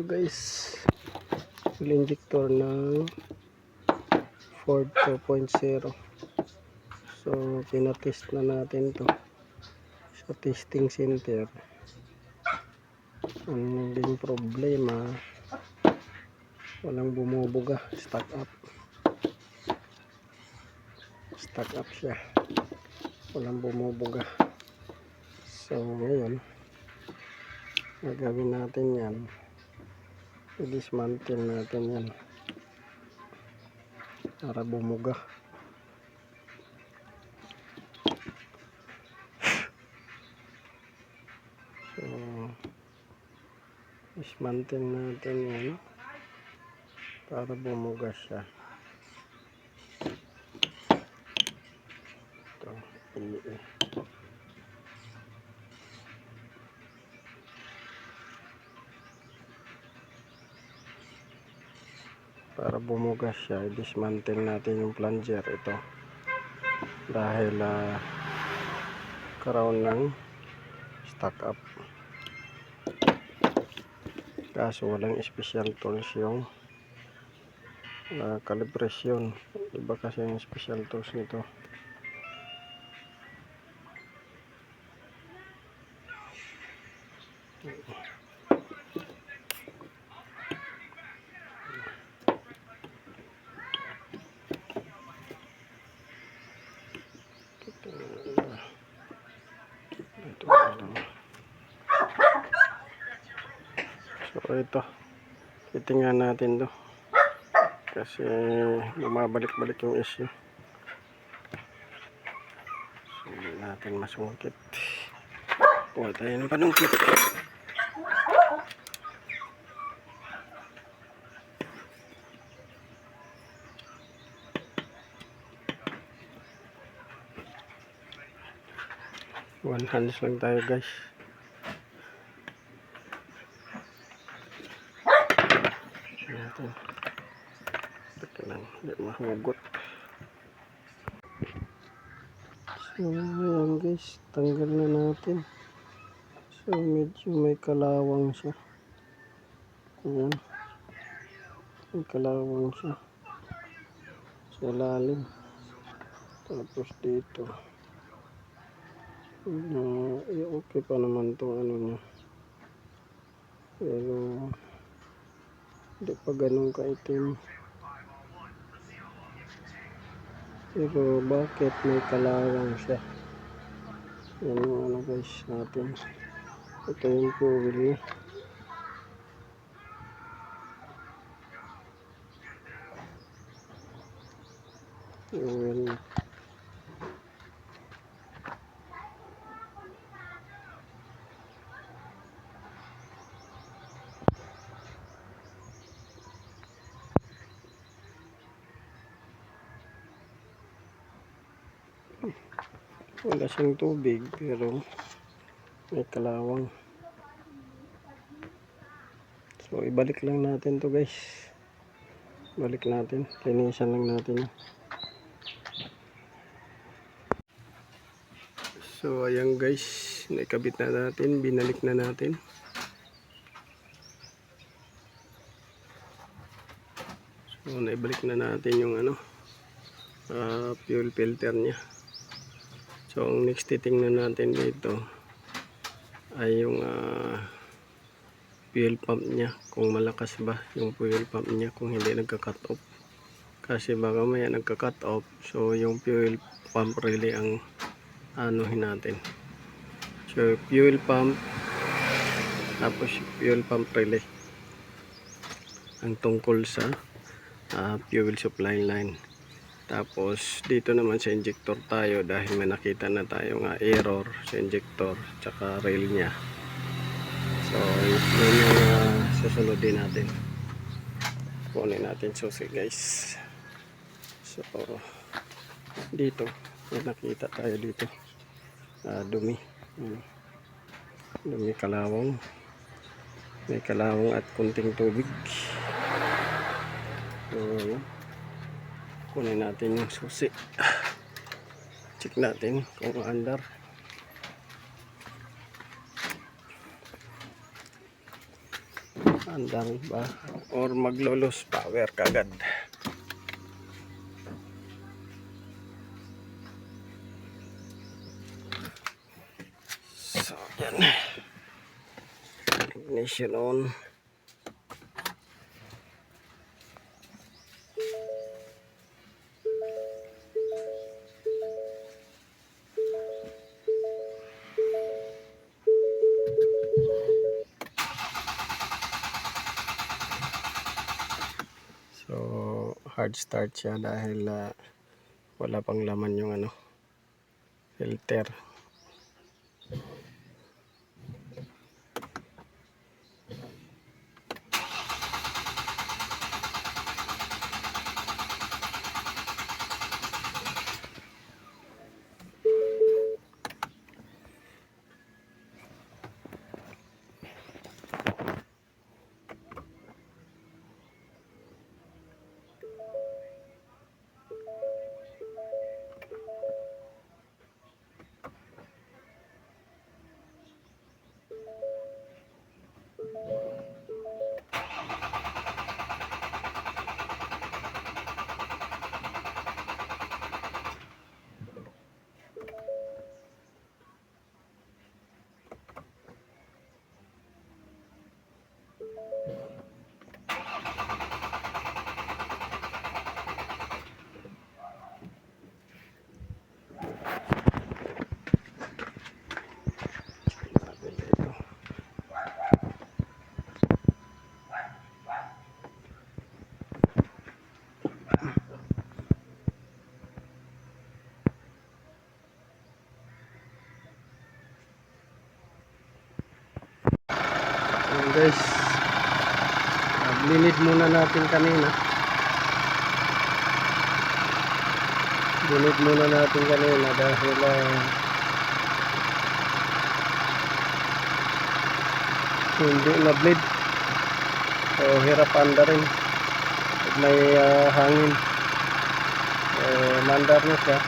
ito guys, fuel injector ng Ford 2.0. So pinatest na natin to sa testing center. Ang naging problema, walang bumubuga, stuck up siya, walang bumubuga. So ngayon gagawin natin yan, i-dismantle natin yan para bumuga. So dismantle natin yan para bumuga siya. Ito, para bumuga siya, i-dismantle natin yung plunger ito dahil karoon ng stuck up. Kaso walang special tools yung calibration. Iba kasi yung special tools nito. So ito, titingnan natin to kasi bumabalik-balik yung issue. So hindi natin masungkit. Kuha tayo ng panungkit. One hands lang tayo guys. Natin. Teka lang, hindi mahugot. So ayan guys, tanggal na natin. So medyo may kalawang siya. Ayan, may kalawang siya sa ilalim. Tapos dito okay pa naman itong ano niya, pero hindi pa ganun kaitim. Pero bakit may kalawang siya? Yan yung ano guys natin. Ito yung fuel niya. Fuel. Wala siyang tubig pero may kalawang. So ibalik lang natin to guys. Balik natin, linisan lang natin. So ayan guys, naikabit na natin, binalik na natin. So naibalik na natin yung ano, fuel filter niya. So ang next titingnan natin dito ay yung fuel pump niya, kung malakas ba yung fuel pump niya, kung hindi nagka-cut off. Kasi baka maya nagka-cut off, so yung fuel pump relay ang anuhin natin. So fuel pump, tapos fuel pump relay ang tungkol sa fuel supply line. Tapos dito naman sa injector tayo, dahil may nakita na tayo error sa injector tsaka rail nya. So yun yung susunod din natin. Kunin natin susi guys. So dito may nakita tayo dito, dumi. Dumi, kalawang, may kalawang at kunting tubig. So kunin natin yung susi, check natin kung andar. andar ba or maglo-lose power kagad. So yan, ignition on. So hard start siya dahil wala pang laman yung filter. Guys, linid muna natin kanina. Linid muna natin kanina dahil hindi na bleed. So hirap anda rin pag may hangin. Mandar na siya.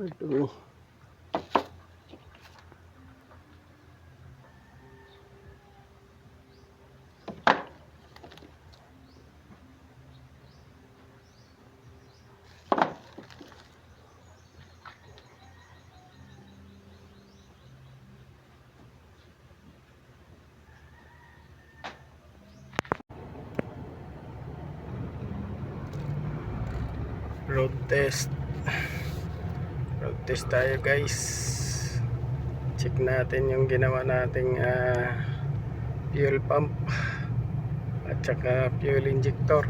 Ito. Road test tayo guys. Check natin yung ginawa nating fuel pump at saka fuel injector,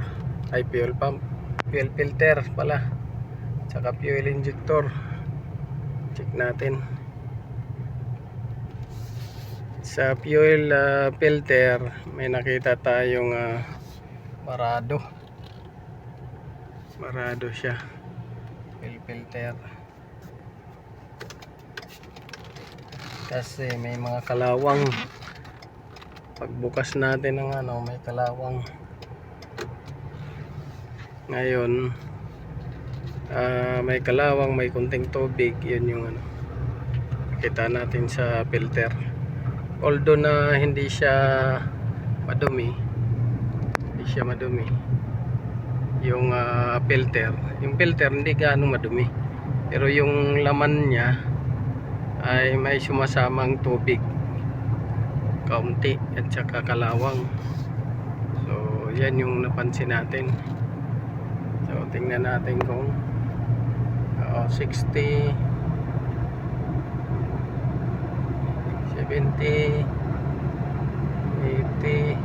ay fuel pump, fuel filter pala, saka fuel injector. Check natin sa fuel filter. May nakita tayong marado siya, fuel filter, kasi may mga kalawang. Pagbukas natin ng may kalawang. Ngayon may kalawang, may kunting tubig. Yun yung kita natin sa filter. Although na hindi siya madumi, yung filter hindi gaano madumi, pero yung laman niya ay may sumasamang tubig kaunti at saka kalawang. So yan yung napansin natin. So tingnan natin kung 60, 70, 80,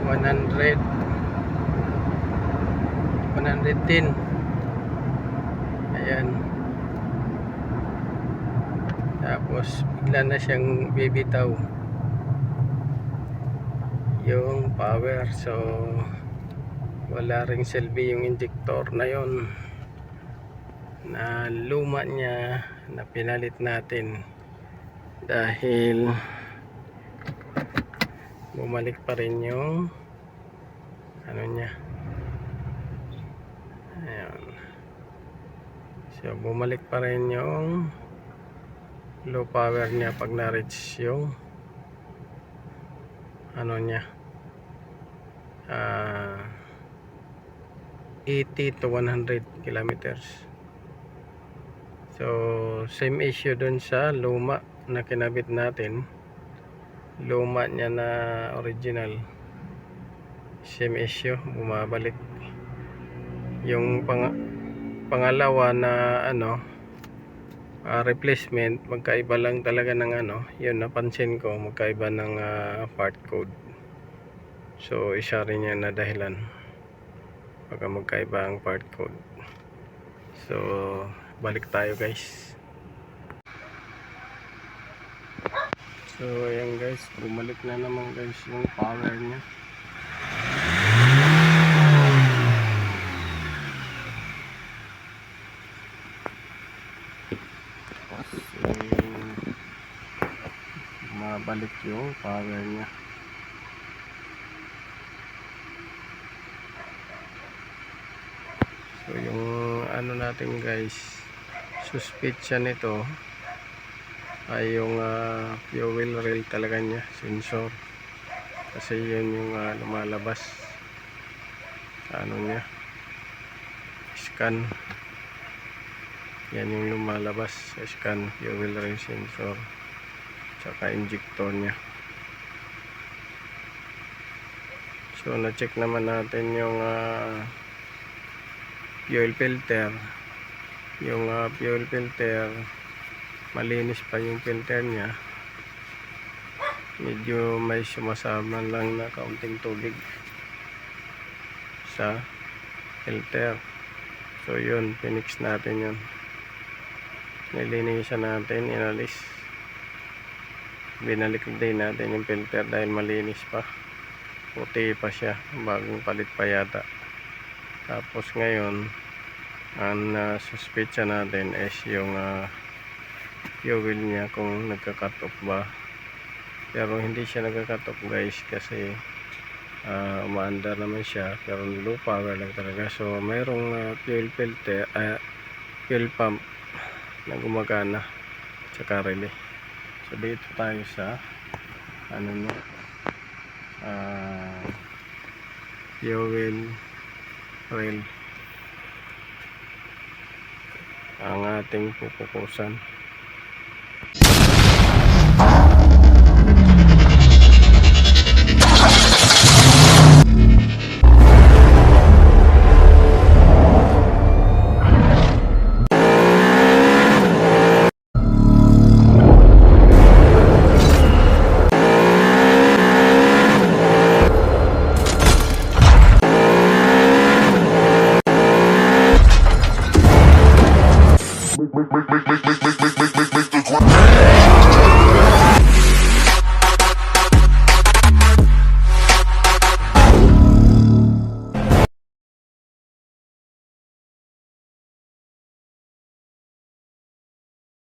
100, 110. Ayan. Tapos bigla na siyang bibitaw yung power, so wala ring silbi yung injector na yon na luma niya na pinalit natin dahil bumalik pa rin yung ano niya. Ayan. So bumalik pa rin yung low power niya pag na-reach yung ano niya, 80 to 100 kilometers. So same issue dun sa luma na kinabit natin, luma niya na original, same issue, bumabalik. Yung pangalawa na ano, replacement, magkaiba lang talaga ng ano, yun napansin ko, magkaiba ng part code. So isa rin yan na dahilan baka magkaiba ang part code. So balik tayo guys. So ayan guys, bumalik na naman guys yung power nya. So mabalik yung power nya. So yung ano natin guys, suspension nito ay yung fuel rail talaga niya, sensor, kasi yun yung lumalabas ano niya, scan, yan yung lumalabas sa scan, fuel rail sensor tsaka injector niya. So na check naman natin yung fuel filter. Yung fuel filter, malinis pa yung filter niya, medyo may sumasama lang na kaunting tubig sa filter. So yun, pinix natin yun, nilinisan natin, inalis, binalik din natin yung filter dahil malinis pa, puti pa siya, bagong palit pa yata. Tapos ngayon ang suspetsa natin is yung fuel niya, kung nagka-cut off ba. Pero hindi siya nagka-cut off guys, kasi umaandar naman siya, pero low power lang talaga. So mayroong fuel filter, fuel pump na gumagana tsaka relay. So dito tayo sa ano no, fuel rail ang ating pupukusan. Make